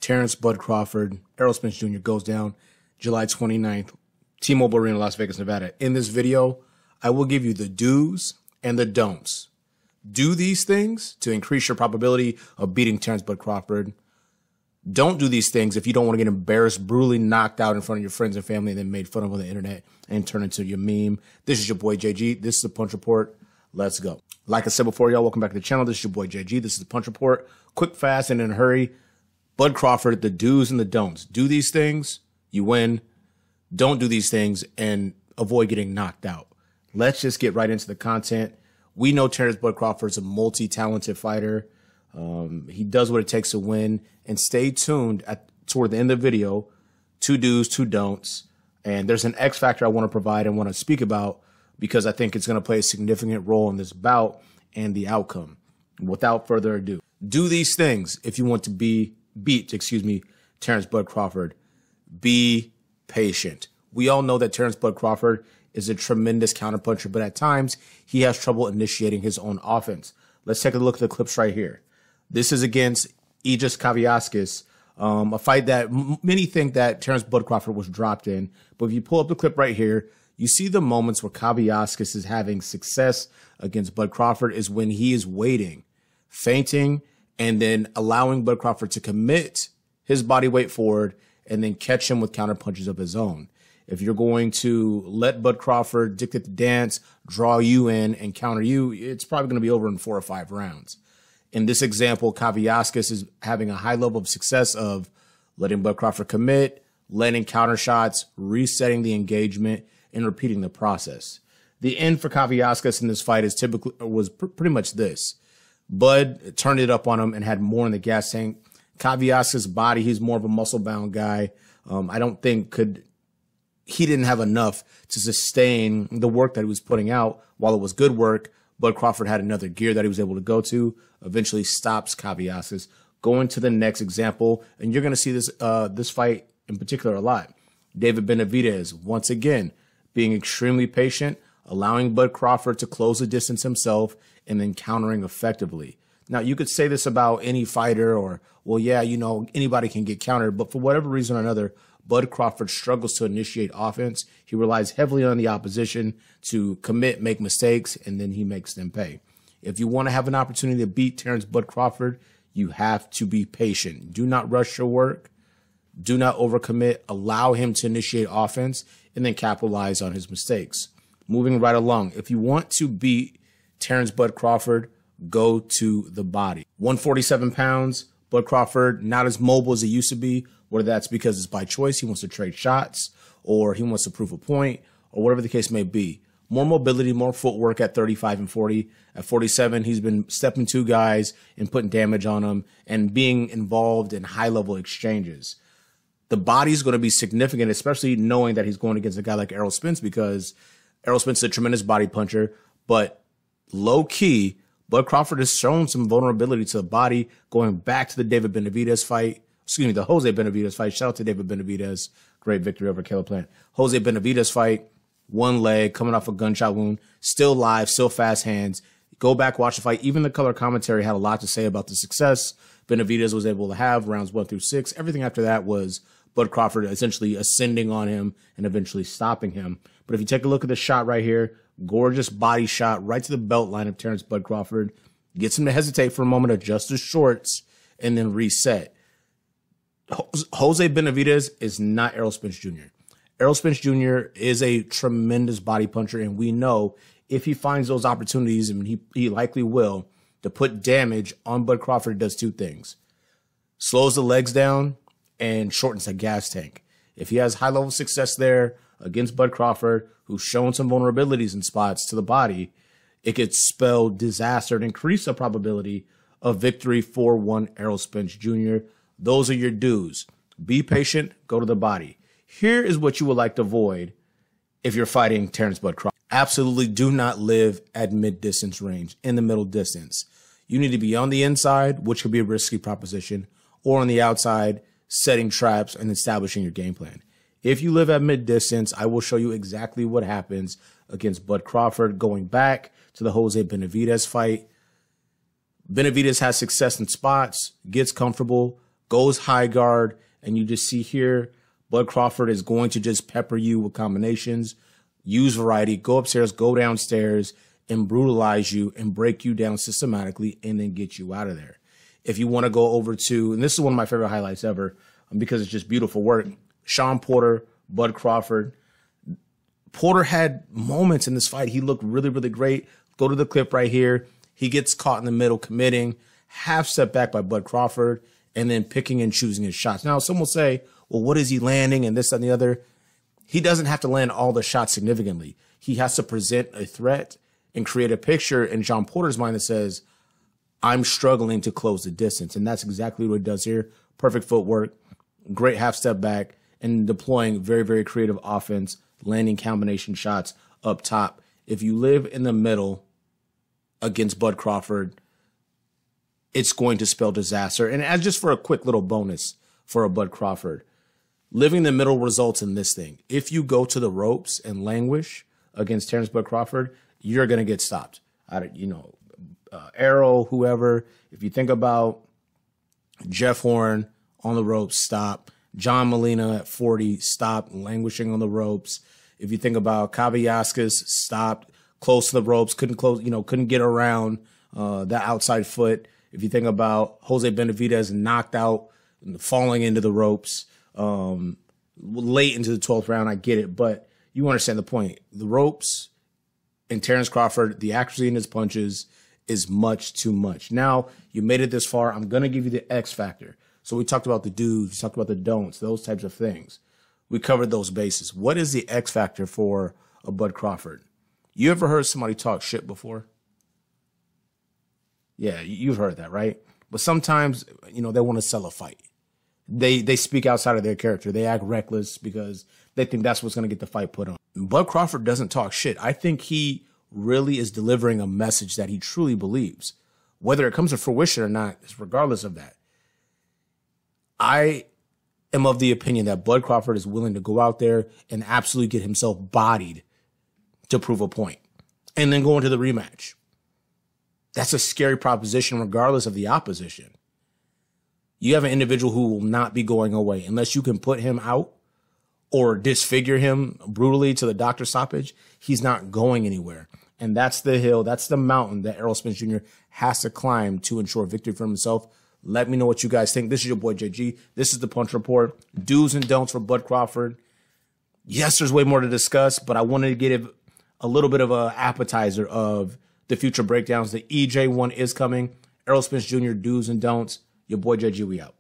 Terence Bud Crawford, Errol Spence Jr. goes down July 29th, T-Mobile Arena, Las Vegas, Nevada. In this video, I will give you the do's and the don'ts. Do these things to increase your probability of beating Terence Bud Crawford. Don't do these things if you don't want to get embarrassed, brutally knocked out in front of your friends and family, and then made fun of on the internet and turn into your meme. This is your boy JG. This is the Punch Report. Let's go. Like I said before, y'all, welcome back to the channel. This is your boy JG. This is the Punch Report. Quick, fast, and in a hurry. Bud Crawford, the do's and the don'ts. Do these things, you win. Don't do these things and avoid getting knocked out. Let's just get right into the content. We know Terence Bud Crawford is a multi-talented fighter. He does what it takes to win. And stay tuned toward the end of the video. 2 do's, 2 don'ts. And there's an X factor I want to provide and want to speak about because I think it's going to play a significant role in this bout and the outcome. Without further ado, do these things if you want to beat Terence Bud Crawford. Be patient. We all know that Terence Bud Crawford is a tremendous counterpuncher, but at times he has trouble initiating his own offense. Let's take a look at the clips right here. This is against Aegis Kaviaskis, a fight that many think that Terence Bud Crawford was dropped in. But if you pull up the clip right here, you see the moments where Kaviaskis is having success against Bud Crawford is when he is waiting, feinting, and then allowing Bud Crawford to commit his body weight forward and then catch him with counter punches of his own. If you're going to let Bud Crawford dictate the dance, draw you in, and counter you, it's probably going to be over in 4 or 5 rounds. In this example, Kaviaskis is having a high level of success of letting Bud Crawford commit, landing counter shots, resetting the engagement, and repeating the process. The end for Kaviaskis in this fight was pretty much this. Bud turned it up on him and had more in the gas tank. Kaviaskis' body, he's more of a muscle-bound guy. I don't think he didn't have enough to sustain the work that he was putting out. While it was good work, Bud Crawford had another gear that he was able to go to, eventually stops Kaviaskis. Going to the next example, and you're going to see this fight in particular a lot. David Benavidez, once again, being extremely patient, allowing Bud Crawford to close the distance himself, and then countering effectively. Now, you could say this about any fighter or, well, yeah, you know, anybody can get countered, but for whatever reason or another, Bud Crawford struggles to initiate offense. He relies heavily on the opposition to commit, make mistakes, and then he makes them pay. If you want to have an opportunity to beat Terence Bud Crawford, you have to be patient. Do not rush your work. Do not overcommit. Allow him to initiate offense and then capitalize on his mistakes. Moving right along, if you want to beat Terence Bud Crawford, go to the body. 147 pounds, Bud Crawford, not as mobile as he used to be, whether that's because it's by choice, he wants to trade shots, or he wants to prove a point, or whatever the case may be. More mobility, more footwork at 35 and 40. At 47, he's been stepping 2 guys and putting damage on them and being involved in high-level exchanges. The body's going to be significant, especially knowing that he's going against a guy like Errol Spence, because Errol Spence is a tremendous body puncher, but low-key, Bud Crawford has shown some vulnerability to the body going back to the David Benavidez fight. Excuse me, the Jose Benavidez fight. Shout out to David Benavidez. Great victory over Caleb Plant. Jose Benavidez fight, 1 leg, coming off a gunshot wound, still live, still fast hands. Go back, watch the fight. Even the color commentary had a lot to say about the success Benavidez was able to have rounds 1 through 6. Everything after that was Bud Crawford essentially ascending on him and eventually stopping him. But if you take a look at the shot right here, gorgeous body shot right to the belt line of Terence Bud Crawford. Gets him to hesitate for a moment, adjust his shorts, and then reset. Jose Benavidez is not Errol Spence Jr. Errol Spence Jr. is a tremendous body puncher, and we know if he finds those opportunities, and he likely will, to put damage on Bud Crawford, it does 2 things. Slows the legs down and shortens the gas tank. If he has high-level success there against Bud Crawford, who's shown some vulnerabilities in spots to the body, it could spell disaster and increase the probability of victory for one Errol Spence Jr. Those are your do's. Be patient, go to the body. Here is what you would like to avoid if you're fighting Terence Bud Crawford. Absolutely do not live at mid-distance range, in the middle distance. You need to be on the inside, which could be a risky proposition, or on the outside, setting traps and establishing your game plan. If you live at mid-distance, I will show you exactly what happens against Bud Crawford. Going back to the Jose Benavidez fight, Benavidez has success in spots, gets comfortable, goes high guard, and you just see here, Bud Crawford is going to just pepper you with combinations, use variety, go upstairs, go downstairs, and brutalize you and break you down systematically and then get you out of there. If you want to go over to, and this is one of my favorite highlights ever because it's just beautiful work, Shawn Porter, Bud Crawford. Porter had moments in this fight. He looked really, really great. Go to the clip right here. He gets caught in the middle, committing, half step back by Bud Crawford, and then picking and choosing his shots. Now, some will say, well, what is he landing and this and the other? He doesn't have to land all the shots significantly. He has to present a threat and create a picture in Shawn Porter's mind that says, I'm struggling to close the distance. And that's exactly what he does here. Perfect footwork, great half step back, and deploying very, very creative offense, landing combination shots up top. If you live in the middle against Bud Crawford, it's going to spell disaster. And as just for a quick little bonus for a Bud Crawford, living in the middle results in this thing. If you go to the ropes and languish against Terence Bud Crawford, you're going to get stopped. Arrow, whoever. If you think about Jeff Horn on the ropes, stop. John Molina at 40, stop, languishing on the ropes. If you think about Kabayaskis, stopped, close to the ropes, couldn't get around that outside foot. If you think about Jose Benavidez, knocked out, and falling into the ropes late into the 12th round, I get it, but you understand the point. The ropes and Terence Crawford, the accuracy in his punches is much too much. Now, you made it this far. I'm going to give you the X factor. So we talked about the do's, we talked about the don'ts, those types of things. We covered those bases. What is the X factor for a Bud Crawford? You ever heard somebody talk shit before? Yeah, you've heard that, right? But sometimes, they want to sell a fight. They speak outside of their character. They act reckless because they think that's what's going to get the fight put on. Bud Crawford doesn't talk shit. I think he really is delivering a message that he truly believes. Whether it comes to fruition or not, regardless of that. I am of the opinion that Bud Crawford is willing to go out there and absolutely get himself bodied to prove a point and then go into the rematch. That's a scary proposition regardless of the opposition. You have an individual who will not be going away unless you can put him out or disfigure him brutally to the doctor stoppage. He's not going anywhere. And that's the hill, that's the mountain that Errol Spence Jr. has to climb to ensure victory for himself. Let me know what you guys think. This is your boy JG. This is the Punch Report. Do's and don'ts for Bud Crawford. Yes, there's way more to discuss, but I wanted to give a little bit of an appetizer of the future breakdowns. The EJ one is coming. Errol Spence Jr. Do's and don'ts. Your boy JG, we out.